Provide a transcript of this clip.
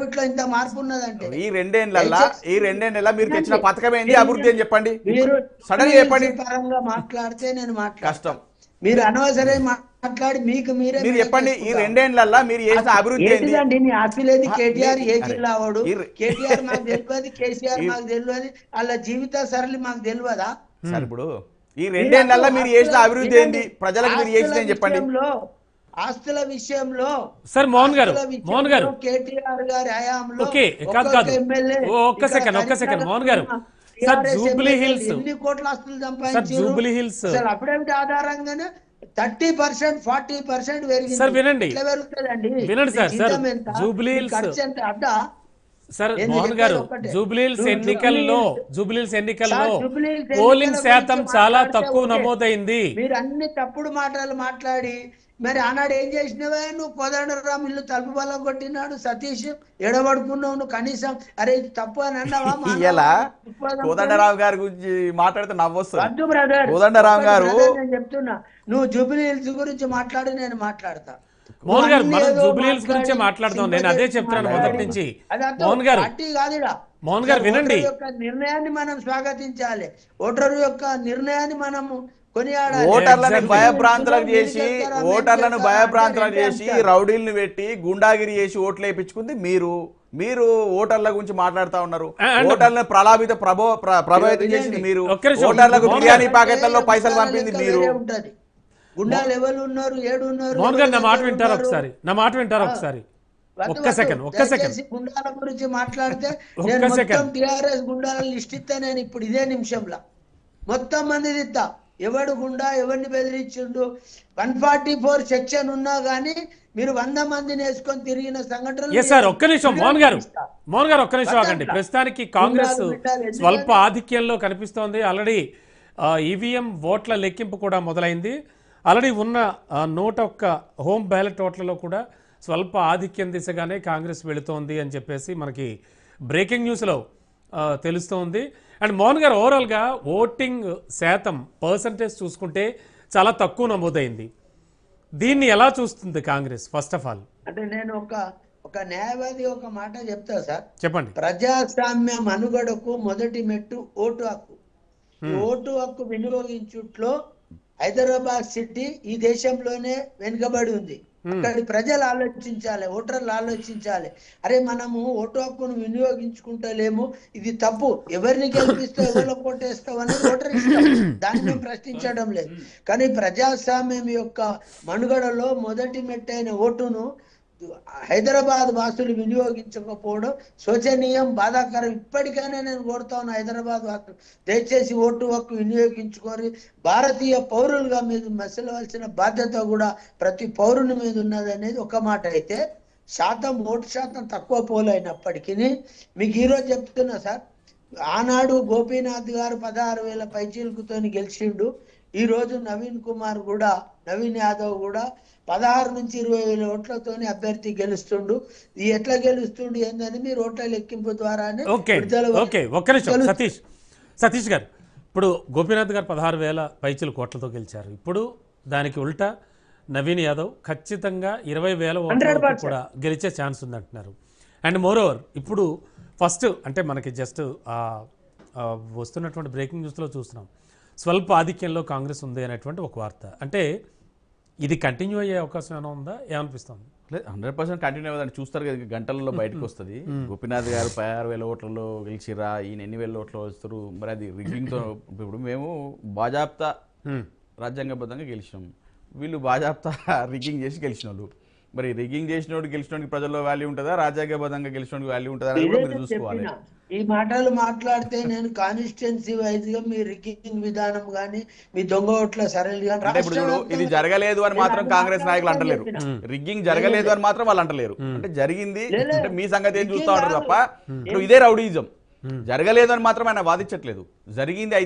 ఇట్లా ఇంత మార్పు ఉన్నదంటే ఈ రెండేళ్ల మీరు తెచ్చిన పథకం ఏంది, అభివృద్ధి అని చెప్పండి. మీరు సడన్ గా చెప్పండి. పరంగా మాట్లాడితే నేను కష్టం. మీరు అనవసరం మాట్లాడి మీకు మీరే మీరు చెప్పండి, ఈ రెండేళ్లలో మీరు చేసిన అభివృద్ధి ఏంది? ఏంటిదండి నీ ఆస్తిలేది? కేటీఆర్ ఏ జిల్లా వాడు? కేటీఆర్ మాకు తెలియదు, కేసీఆర్ మాకు తెలియదు, వాళ్ళ జీవిత సరళి మాకు తెలియదా? సార్ ఇప్పుడు ఈ రెండేళ్లలో మీరు చేసిన అభివృద్ధి ఏంది, ప్రజలకు మీరు చేసిన చెప్పండి. ఆస్తుల విషయంలో సార్ మోహన్ గారు కేటీఆర్ గారి హయాంలో ఓకే కాదు ఒక్క సెకండ్ మోహన్ గారు సార్ జూబ్లీ హిల్స్ ఎన్ని కోట్ల ఆస్తులు సంపాదించారు? అసలు అఫిడవిట్ ఆధారంగానే 30% 40% పెరిగింది. సార్ వినండి sir Jubilee hills sir Mohan గారు జూబ్లీ హిల్స్ ఎన్నికల్లో పోలింగ్ శాతం చాలా తక్కువ నమోదైంది. మీరు అన్ని తప్పుడు మాటలు మాట్లాడి మరి ఆనాడు ఏం చేసినవే? నువ్వు కోదండరాం ఇల్లు తలుపు బలం కొట్టినాడు, సతీష్ ఎడబడుకున్నావు, నువ్వు కనీసం అరే ఇది తప్పు అని అన్నావా? కోదండరావు గారి గురించి మాట్లాడితే నవ్వొస్తుంది. బ్రదర్ కోదండరాం గారు నేను చెప్తున్నా, నువ్వు జూబ్లీ హిల్స్ గురించి మాట్లాడి నేను మాట్లాడతా. మోహన్ గారు మనం జూబ్లీ హిల్స్ గురించే మాట్లాడదాం, నేను అదే చెప్తాను మొదటి నుంచి. మోహన్ గారు వినండి, నిర్ణయాన్ని మనం స్వాగతించాలి, ఓటరు యొక్క నిర్ణయాన్ని మనము ఓటర్లను భయభ్రాంతులకు చేసి రౌడీలను పెట్టి గుండాగిరి చేసి ఓట్లు వేయించుకుంది మీరు ఓటర్ల గురించి మాట్లాడుతా ఉన్నారు. ఓటర్లను ప్రభావితం చేసింది మీరు. ఓటర్లకు బిర్యానీ ప్యాకెట్లలో పైసలు పంపింది మీరు. గుండాలు ఎవరు ఉన్నారు, ఏడున్నారు? మోహన్ గారు నా మాట వింటారు ఒకసారి ఒక్క సెకండ్ గుండాల గురించి మాట్లాడితే టిఆర్ఎస్ గుండాల లిస్ట్ ఇస్తా నేను ఇప్పుడు ఇదే నిమిషంలో మొత్తం మంది ఇస్తా. ఎవడు గుండా ఎవరిని బెదిరించిండు? 144 సెక్షన్ ఉన్నా గానీ మీరు 100 మందిని వేసుకొని తిరిగిన సంఘటనలు. ఒక్క నిమిషం మోహన్ గారు ఒక్క నిమిషం ఆగండి. ప్రస్తుతానికి కాంగ్రెస్ స్వల్ప ఆధిక్యంలో కనిపిస్తోంది. ఆల్రెడీ ఈవీఎం ఓట్ల లెక్కింపు కూడా మొదలైంది. ఆల్రెడీ ఉన్న 101 హోమ్ బ్యాలెట్ ఓట్లలో కూడా స్వల్ప ఆధిక్యం దిశగానే కాంగ్రెస్ వెళుతోంది అని చెప్పేసి మనకి బ్రేకింగ్ న్యూస్లో తెలుస్తోంది. అండ్ మోహన్ గారు ఓవరాల్గా ఓటింగ్ శాతం పర్సంటేజ్ చూసుకుంటే చాలా తక్కువ నమోదైంది. దీన్ని ఎలా చూస్తుంది కాంగ్రెస్? ఫస్ట్ ఆఫ్ ఆల్ అంటే నేను ఒక న్యాయవాది ఒక మాట చెప్తా సార్, చెప్పండి. ప్రజాస్వామ్య మనుగడకు మొదటి మెట్టు ఓటు హక్కు. ఓటు హక్కు వినియోగించుట్లో హైదరాబాద్ సిటీ ఈ దేశంలోనే వెనుకబడి ఉంది. అక్కడి ప్రజలు ఆలోచించాలి, ఓటర్లు ఆలోచించాలి. అరే మనము ఓటు హక్కును వినియోగించుకుంటలేము, ఇది తప్పు, ఎవరిని గెలిపిస్తావు ఎవరిలో కొట్టేస్తావు అనేది ఓటర్ ఇష్టం, దాన్ని మేము ప్రశ్నించడం లేదు. కానీ ప్రజాస్వామ్యం యొక్క మనుగడలో మొదటి మెట్టైన ఓటును హైదరాబాద్ వాసులు వినియోగించకపోవడం శోచనీయం, బాధాకరం. ఇప్పటికైనా నేను కోరుతా ఉన్నా హైదరాబాద్ వాసులు దయచేసి ఓటు హక్కు వినియోగించుకొని భారతీయ పౌరులుగా మీరు మసలవలసిన బాధ్యత కూడా ప్రతి పౌరుని మీద ఉన్నది అనేది ఒక మాట. అయితే ఓటు శాతం తక్కువ పోలైనప్పటికీ మీకు ఈరోజు చెప్తున్నా సార్, ఆనాడు గోపీనాథ్ గారు 16,000 పైచీలకుతో గెలిచిండు. ఈ రోజు నవీన్ యాదవ్ కూడా 16 నుంచి 20,000 ఓట్లతోని అభ్యర్థి గెలుస్తుండు. ఎట్లా గెలుస్తుండు ఏందని మీరు ఓట్ల లెక్కింపు ద్వారానే. ఒక్క నిమిషం సతీష్ గారు, ఇప్పుడు గోపీనాథ్ గారు 16,000 పైచీల కోట్లతో గెలిచారు. ఇప్పుడు దానికి ఉల్టా నవీన్ యాదవ్ ఖచ్చితంగా 20,000 ఓట్ల కూడా గెలిచే ఛాన్స్ ఉందంటున్నారు. అండ్ మోరోవర్ ఇప్పుడు ఫస్ట్ అంటే మనకి జస్ట్ వస్తున్నటువంటి బ్రేకింగ్ న్యూస్లో చూస్తున్నాం, స్వల్ప ఆధిక్యంలో కాంగ్రెస్ ఉంది అనేటువంటి ఒక వార్త. అంటే ఇది కంటిన్యూ అయ్యే అవకాశం ఏమైనా ఉందా? ఏమనిపిస్తుంది? 100% కంటిన్యూ అవ్వదని చూస్తారు కదా, గంటలలో బయటకు వస్తుంది. గోపీనాథ్ గారు 16,000 ఓట్లలో గెలిచిరా, ఈయన ఎన్ని వేల ఓట్లు వస్తారు, మరి అది రిగ్గింగ్తో. ఇప్పుడు మేము బాజాప్తా రాజ్యాంగబద్ధంగా గెలిచినాం, వీళ్ళు బాజాప్తా రిగ్గింగ్ చేసి గెలిచిన వాళ్ళు. మరి రిగ్గింగ్ చేసినోడు గెలిచినోడికి ప్రజల్లో వాల్యూ ఉంటుందా, రాజ్యాంగబద్ధంగా గెలిచినోడికి వాల్యూ ఉంటుందా అనేది కూడా మీరు చూసుకోవాలి. ఈ మాటలు మాట్లాడితే నేను కాన్స్టిట్యున్సీ వైజ్ గా మీ రిగ్గింగ్ విధానం గానీ మీ దొంగ ఓట్ల సరళి ఇది జరగలేదు అని మాత్రం కాంగ్రెస్ నాయకులు అంటలేరు, రిగ్గింగ్ జరగలేదు అని మాత్రం వాళ్ళు అంటలేరు. అంటే జరిగింది అంటే మీ సంగతి ఏం చూస్తా ఉంటారు తప్ప ఇదే రౌడీజం. జరగలేదు అని మాత్రం ఆయన వాదించట్లేదు, జరిగింది అయితే